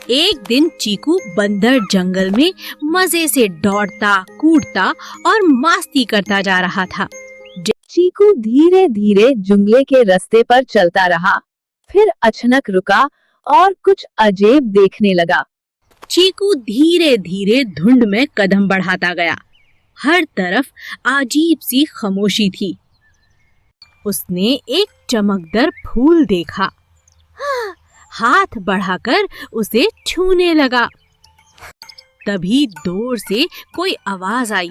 एक दिन चीकू बंदर जंगल में मजे से दौड़ता, कूदता और मस्ती करता जा रहा था। चीकू धीरे धीरे जंगल के रास्ते पर चलता रहा, फिर अचानक रुका और कुछ अजीब देखने लगा। चीकू धीरे धीरे धुंध में कदम बढ़ाता गया। हर तरफ अजीब सी खामोशी थी। उसने एक चमकदार फूल देखा। हाथ बढ़ाकर उसे छूने लगा। तभी दूर से कोई आवाज आई।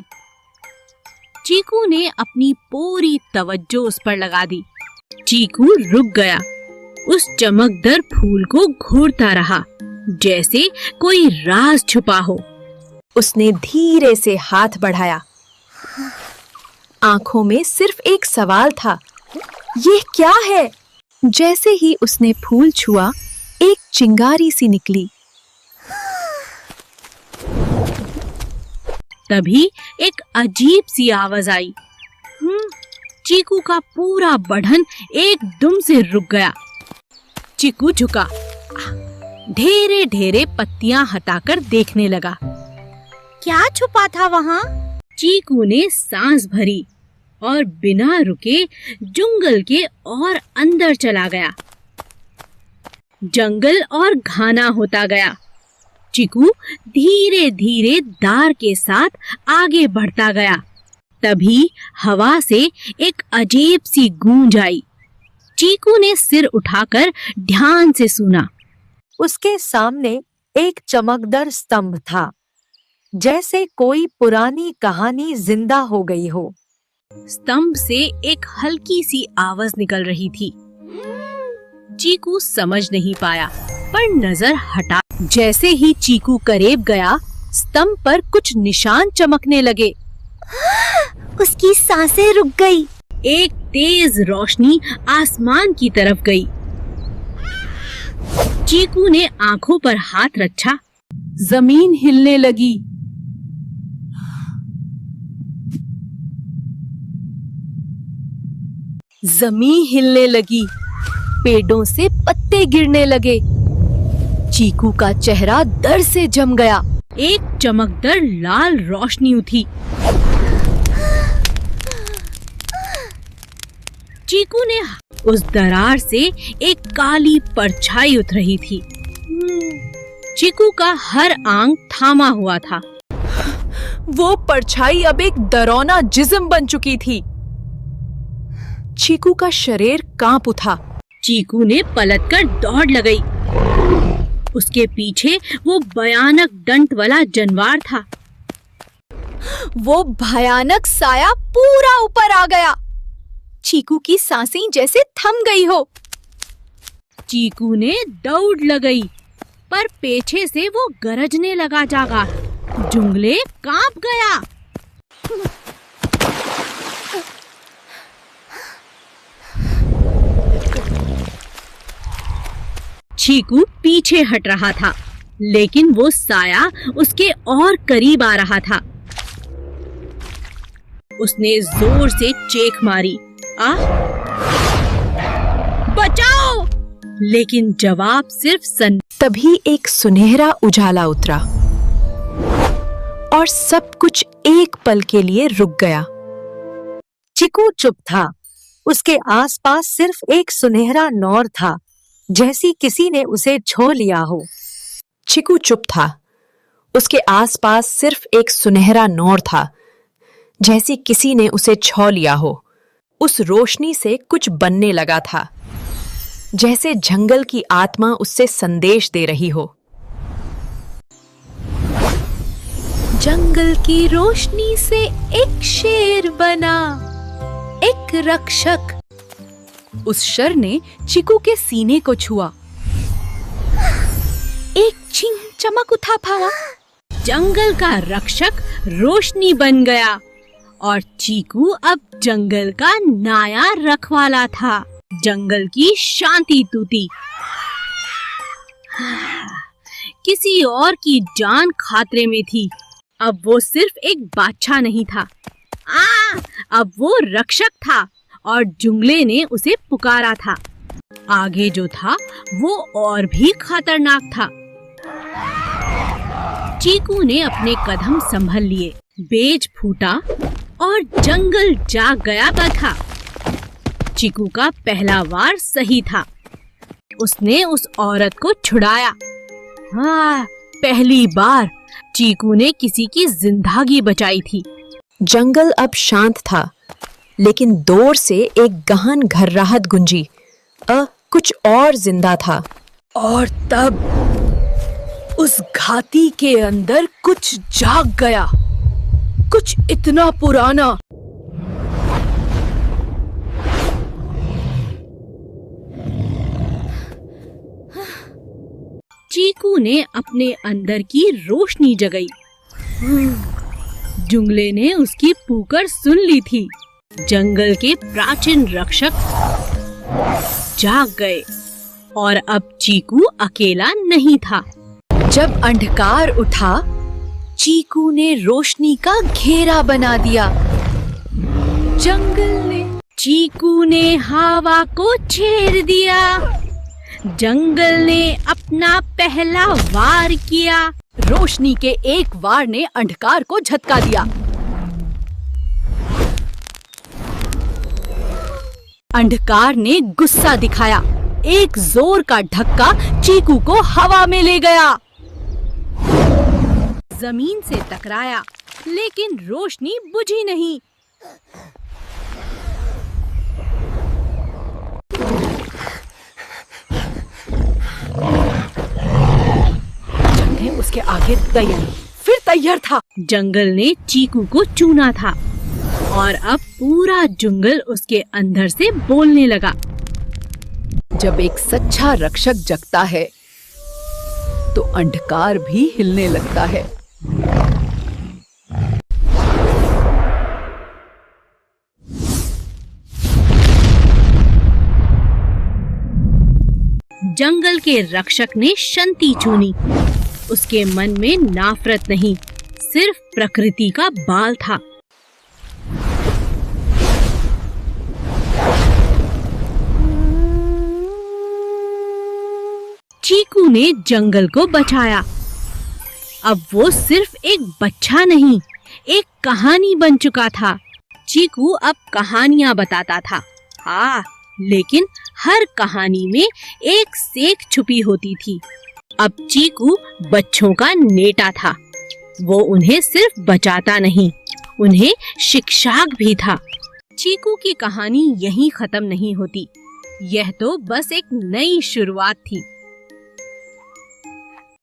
चीकू ने अपनी पूरी तवज्जो उस पर लगा दी। चीकू रुक गया, उस चमकदार फूल को घूरता रहा जैसे कोई राज छुपा हो। उसने धीरे से हाथ बढ़ाया। आंखों में सिर्फ एक सवाल था, ये क्या है? जैसे ही उसने फूल छुआ, एक चिंगारी सी निकली। तभी एक अजीब सी आवाज आई। चीकू का पूरा बदन एकदम से रुक गया। चीकू झुका, ढेरे ढेरे पत्तियां हटाकर देखने लगा। क्या छुपा था वहां? चीकू ने सांस भरी और बिना रुके जंगल के और अंदर चला गया। जंगल और घना होता गया। चीकू धीरे धीरे दार के साथ आगे बढ़ता गया। तभी हवा से एक अजीब सी गूंज आई। चीकू ने सिर उठाकर ध्यान से सुना। उसके सामने एक चमकदार स्तंभ था, जैसे कोई पुरानी कहानी जिंदा हो गई हो। स्तंभ से एक हल्की सी आवाज निकल रही थी। चीकू समझ नहीं पाया, पर नजर हटा। जैसे ही चीकू करीब गया, स्तंभ पर कुछ निशान चमकने लगे। उसकी सांसें रुक गई। एक तेज रोशनी आसमान की तरफ गई। चीकू ने आंखों पर हाथ रखा। जमीन हिलने लगी। जमीन हिलने लगी, पेड़ों से पत्ते गिरने लगे। चीकू का चेहरा डर से जम गया। एक चमकदार लाल रोशनी उठी। चीकू ने उस दरार से एक काली परछाई उतर रही थी। चीकू का हर आंग थामा हुआ था। वो परछाई अब एक डरावना जिस्म बन चुकी थी। चीकू का शरीर कांप उठा। चीकू ने पलटकर दौड़ लगाई। उसके पीछे वो भयानक दंत वाला जानवर था। वो भयानक साया पूरा ऊपर आ गया। चीकू की सांसें जैसे थम गई हो। चीकू ने दौड़ लगाई, पर पीछे से वो गरजने लगा। जागा जंगले कांप गया। चीकू पीछे हट रहा था, लेकिन वो साया उसके और करीब आ रहा था। उसने जोर से चीख मारी, बचाओ! लेकिन जवाब सिर्फ तभी एक सुनहरा उजाला उतरा और सब कुछ एक पल के लिए रुक गया। चीकू चुप था। उसके आसपास सिर्फ एक सुनहरा नूर था, जैसी किसी ने उसे छू लिया हो। चीकू चुप था। उसके आसपास सिर्फ एक सुनहरा नूर था, जैसी किसी ने उसे छू लिया हो। उस रोशनी से कुछ बनने लगा था, जैसे जंगल की आत्मा उससे संदेश दे रही हो। जंगल की रोशनी से एक शेर बना, एक रक्षक। उस शर ने चीकू के सीने को छुआ। एक चिंग चमक उठा पावा। जंगल का रक्षक रोशनी बन गया और चीकू अब जंगल का नया रखवाला था। जंगल की शांति टूटी। किसी और की जान खतरे में थी। अब वो सिर्फ एक बादशाह नहीं था, अब वो रक्षक था और जंगले ने उसे पुकारा था। आगे जो था वो और भी खतरनाक था। चीकू ने अपने कदम संभल लिए, बेज फूटा और जंगल जाग गया था। चीकू का पहला वार सही था। उसने उस औरत को छुड़ाया। हाँ, पहली बार चीकू ने किसी की जिंदगी बचाई थी। जंगल अब शांत था, लेकिन दूर से एक गहन घर्राहट गूंजी। कुछ और जिंदा था। और तब उस घाटी के अंदर कुछ जाग गया, कुछ इतना पुराना। चीकू ने अपने अंदर की रोशनी जगाई। जुंगले ने उसकी पुकार सुन ली थी। जंगल के प्राचीन रक्षक जाग गए और अब चीकू अकेला नहीं था। जब अंधकार उठा, चीकू ने रोशनी का घेरा बना दिया। चीकू ने हवा को छेड़ दिया। जंगल ने अपना पहला वार किया। रोशनी के एक वार ने अंधकार को झटका दिया। अंधकार ने गुस्सा दिखाया। एक जोर का धक्का चीकू को हवा में ले गया। जमीन से टकराया, लेकिन रोशनी बुझी नहीं। जंगल उसके आगे तैयार था। जंगल ने चीकू को चुना था और अब पूरा जंगल उसके अंदर से बोलने लगा। जब एक सच्चा रक्षक जगता है तो अंधकार भी हिलने लगता है। जंगल के रक्षक ने शांति चुनी। उसके मन में नफरत नहीं, सिर्फ प्रकृति का बाल था। चीकू ने जंगल को बचाया। अब वो सिर्फ एक बच्चा नहीं, एक कहानी बन चुका था। चीकू अब कहानियां बताता था। हाँ, लेकिन हर कहानी में एक सीख छुपी होती थी। अब चीकू बच्चों का नेता था। वो उन्हें सिर्फ बचाता नहीं, उन्हें शिक्षक भी था। चीकू की कहानी यहीं खत्म नहीं होती। यह तो बस एक नई शुरुआत थी।